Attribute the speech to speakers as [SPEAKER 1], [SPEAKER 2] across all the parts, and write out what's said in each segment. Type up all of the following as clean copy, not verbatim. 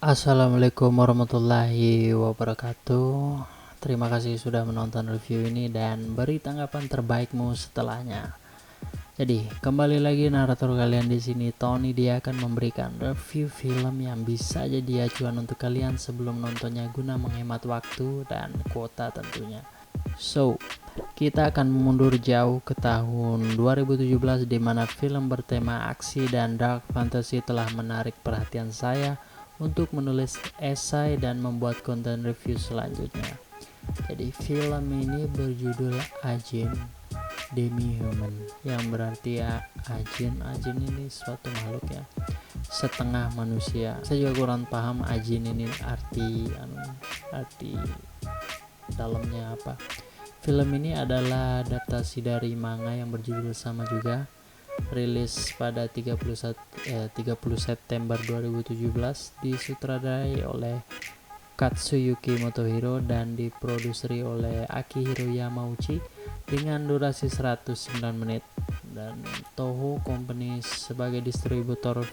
[SPEAKER 1] Assalamualaikum warahmatullahi wabarakatuh. Terima kasih sudah menonton review ini dan beri tanggapan terbaikmu setelahnya. Jadi, kembali lagi narator kalian di sini, Tony. Dia akan memberikan review film yang bisa jadi acuan untuk kalian sebelum nontonnya guna menghemat waktu dan kuota tentunya. So, kita akan mundur jauh ke tahun 2017 di mana film bertema aksi dan dark fantasy telah menarik perhatian saya untuk menulis esai dan membuat konten review selanjutnya. Jadi film ini berjudul Ajin Demi-Human, yang berarti Ajin ini suatu makhluk ya, setengah manusia. Saya juga kurang paham Ajin ini arti dalamnya apa. Film ini adalah adaptasi dari manga yang berjudul sama juga, rilis pada 30 September 2017, disutradarai oleh Katsuyuki Motohiro dan diproduseri oleh Akihiro Yamauchi dengan durasi 109 menit. Dan Toho Company sebagai distributor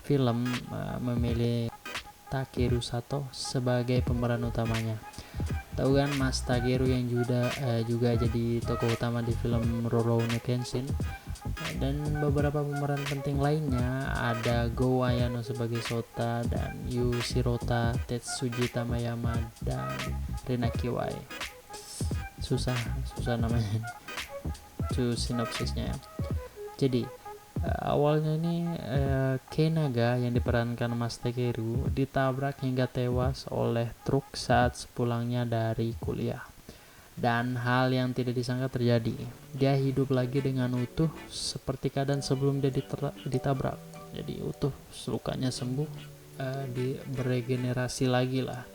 [SPEAKER 1] film memilih Takeru Sato sebagai pemeran utamanya. Tahu kan Mas Takeru yang juga jadi tokoh utama di film Rurouni Kenshin. Dan beberapa pemeran penting lainnya ada Go Ayano sebagai Sota dan Yu Shirota, Tetsuji Tamayama, dan Rina Kiwai. Susah namanya itu sinopsisnya ya. Jadi awalnya ini Keinaga yang diperankan Mas Takeru ditabrak hingga tewas oleh truk saat sepulangnya dari kuliah. Dan hal yang tidak disangka terjadi. Dia hidup lagi dengan utuh seperti keadaan sebelum dia ditabrak. Jadi utuh, lukanya sembuh, beregenerasi lagi lah.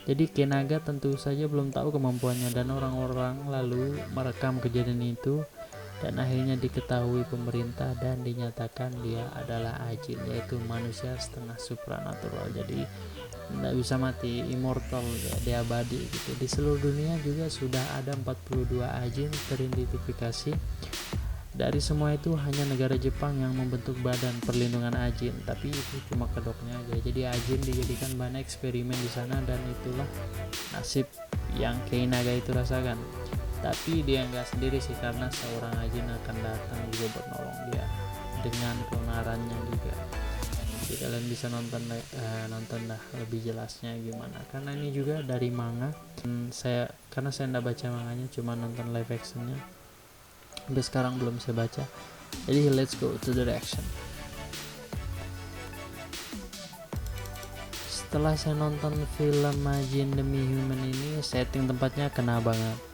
[SPEAKER 1] Jadi Keinaga tentu saja belum tahu kemampuannya, dan orang-orang lalu merekam kejadian itu, dan akhirnya diketahui pemerintah dan dinyatakan dia adalah Ajin, yaitu manusia setengah supranatural. Jadi tidak bisa mati, immortal, dia abadi gitu. Di seluruh dunia juga sudah ada 42 Ajin teridentifikasi. Dari semua itu hanya negara Jepang yang membentuk badan perlindungan Ajin, tapi itu cuma kedoknya aja. Jadi Ajin dijadikan bahan eksperimen di sana, dan itulah nasib yang Keinaga itu rasakan. Tapi dia nggak sendiri sih, karena seorang Ajin akan datang juga buat nolong dia dengan keonarannya juga. Jadi kalian bisa nonton dah lebih jelasnya gimana, karena ini juga dari manga. Karena saya nggak baca manganya, cuma nonton live actionnya. Sampai sekarang belum saya baca. Jadi let's go to the reaction. Setelah saya nonton film Ajin Demi-Human ini, setting tempatnya kena banget.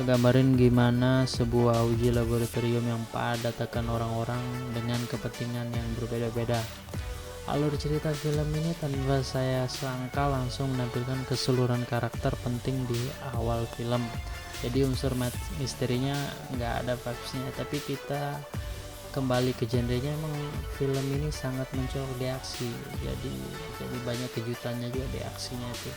[SPEAKER 1] Gambarin gimana sebuah uji laboratorium yang padat akan orang-orang dengan kepentingan yang berbeda-beda. Alur cerita film ini tanpa saya sangka langsung menampilkan keseluruhan karakter penting di awal film. Jadi unsur misterinya nggak ada vibesnya, tapi kita kembali ke genrenya. Emang film ini sangat mencolok di aksi, jadi banyak kejutannya juga di aksinya itu.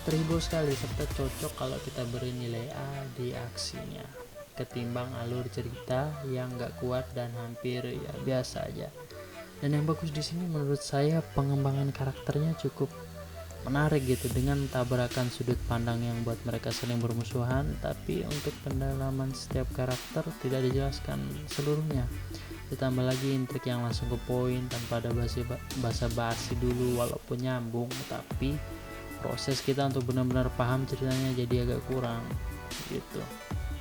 [SPEAKER 1] Terhibur sekali serta cocok kalau kita beri nilai A di aksinya, ketimbang alur cerita yang gak kuat dan hampir ya biasa aja. Dan yang bagus di sini menurut saya pengembangan karakternya cukup menarik gitu, dengan tabrakan sudut pandang yang buat mereka saling bermusuhan, tapi untuk pendalaman setiap karakter tidak dijelaskan seluruhnya. Ditambah lagi intrik yang langsung ke poin tanpa ada basa-basi dulu, walaupun nyambung, tapi proses kita untuk benar-benar paham ceritanya jadi agak kurang gitu.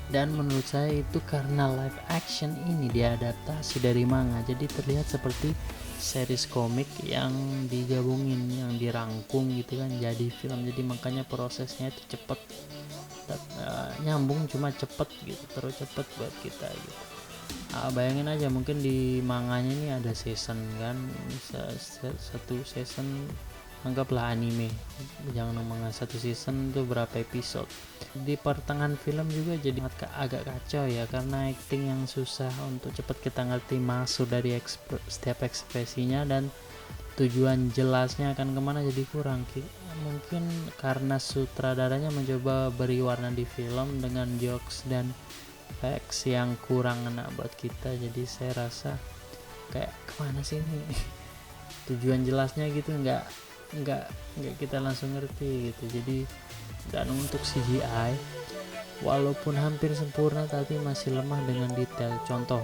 [SPEAKER 1] Dan menurut saya itu karena live action ini diadaptasi dari manga, jadi terlihat seperti series komik yang digabungin, yang dirangkum gitu kan jadi film. Jadi makanya prosesnya itu cepet, nyambung, cuma cepet gitu, terus cepet buat kita gitu. Bayangin aja, mungkin di manganya ini ada season kan, satu season anggaplah anime, jangan manga, satu season itu berapa episode. Di pertengahan film juga jadi agak kacau ya, karena acting yang susah untuk cepat kita ngerti maksud dari setiap ekspresinya, dan tujuan jelasnya akan kemana jadi kurang. Mungkin karena sutradaranya mencoba beri warna di film dengan jokes dan facts yang kurang enak buat kita, jadi saya rasa kayak kemana sih ini tujuan jelasnya gitu nggak kita langsung ngerti gitu. Jadi dan untuk CGI walaupun hampir sempurna tapi masih lemah dengan detail. Contoh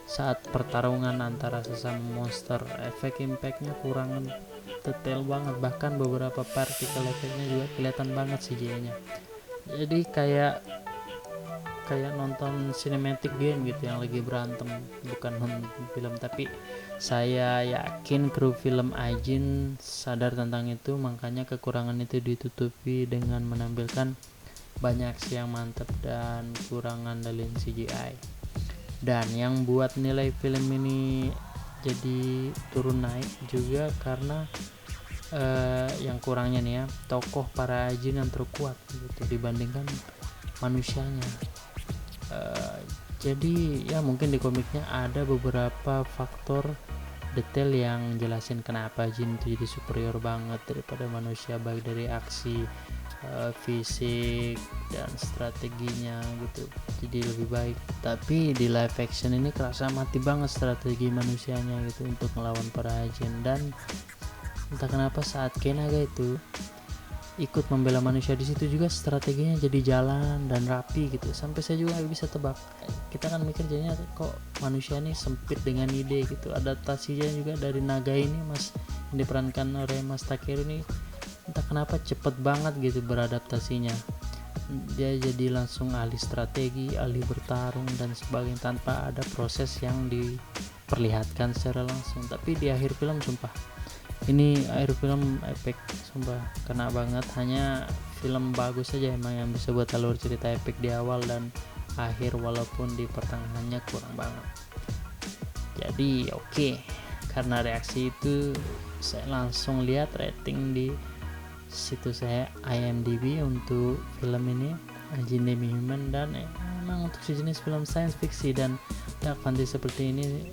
[SPEAKER 1] saat pertarungan antara sesama monster, efek impactnya kurang detail banget, bahkan beberapa partikel efeknya juga kelihatan banget CGI-nya. Jadi kayak nonton cinematic game gitu yang lagi berantem, bukan nonton film. Tapi saya yakin kru film Ajin sadar tentang itu, makanya kekurangan itu ditutupi dengan menampilkan banyak aksi yang mantap dan kurang ngandelin CGI. Dan yang buat nilai film ini jadi turun naik juga karena yang kurangnya nih ya, tokoh para Ajin yang terkuat gitu dibandingkan manusianya. Jadi ya mungkin di komiknya ada beberapa faktor detail yang jelasin kenapa Jin itu jadi superior banget daripada manusia, baik dari aksi, fisik dan strateginya gitu, jadi lebih baik. Tapi di live action ini kerasa mati banget strategi manusianya gitu untuk melawan para Jin. Dan entah kenapa saat Kenaga itu ikut membela manusia di situ juga strateginya jadi jalan dan rapi gitu, sampai saya juga bisa tebak. Kita kan mikir jadinya kok manusia ini sempit dengan ide gitu. Adaptasinya juga dari naga ini mas, yang diperankan oleh Mas Takeru ini, entah kenapa cepet banget gitu beradaptasinya. Dia jadi langsung ahli strategi, ahli bertarung dan sebagainya tanpa ada proses yang diperlihatkan secara langsung. Tapi di akhir film sumpah ini akhir film epic, sumpah kena banget. Hanya film bagus saja emang yang bisa buat alur cerita epic di awal dan akhir, walaupun di pertengahannya kurang banget. Jadi oke, karena reaksi itu saya langsung lihat rating di situs saya IMDb untuk film ini, Ajin Demi-Human. Dan emang untuk sejenis film science fiction dan dark fantasy seperti ini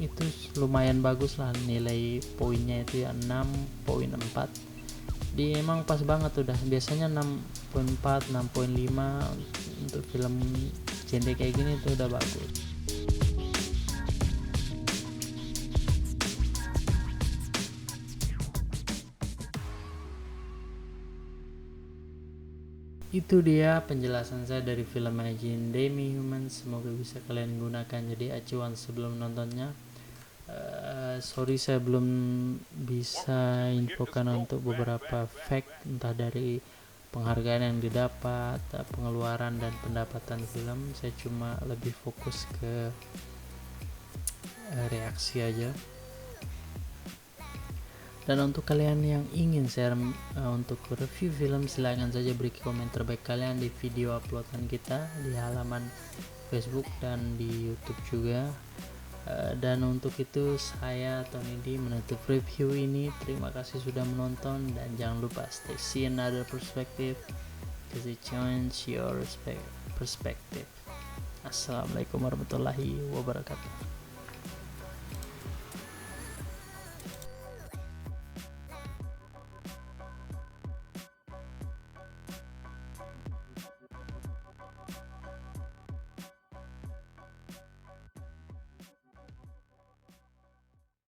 [SPEAKER 1] itu lumayan bagus lah, nilai poinnya itu ya 6.4. Dia emang pas banget udah, biasanya 6.4 6.5 untuk film genre kayak gini itu udah bagus. Itu dia penjelasan saya dari film Ajin Demi-Human. Semoga bisa kalian gunakan jadi acuan sebelum nontonnya. Sorry saya belum bisa infokan untuk beberapa fact, entah dari penghargaan yang didapat, pengeluaran dan pendapatan film. Saya cuma lebih fokus ke reaksi aja. Dan untuk kalian yang ingin share untuk review film, silahkan saja beri komen terbaik kalian di video uploadan kita di halaman Facebook dan di YouTube juga. Dan untuk itu saya Tony D menutup review ini. Terima kasih sudah menonton dan jangan lupa stay see another perspective because it change your perspective. Assalamualaikum warahmatullahi wabarakatuh.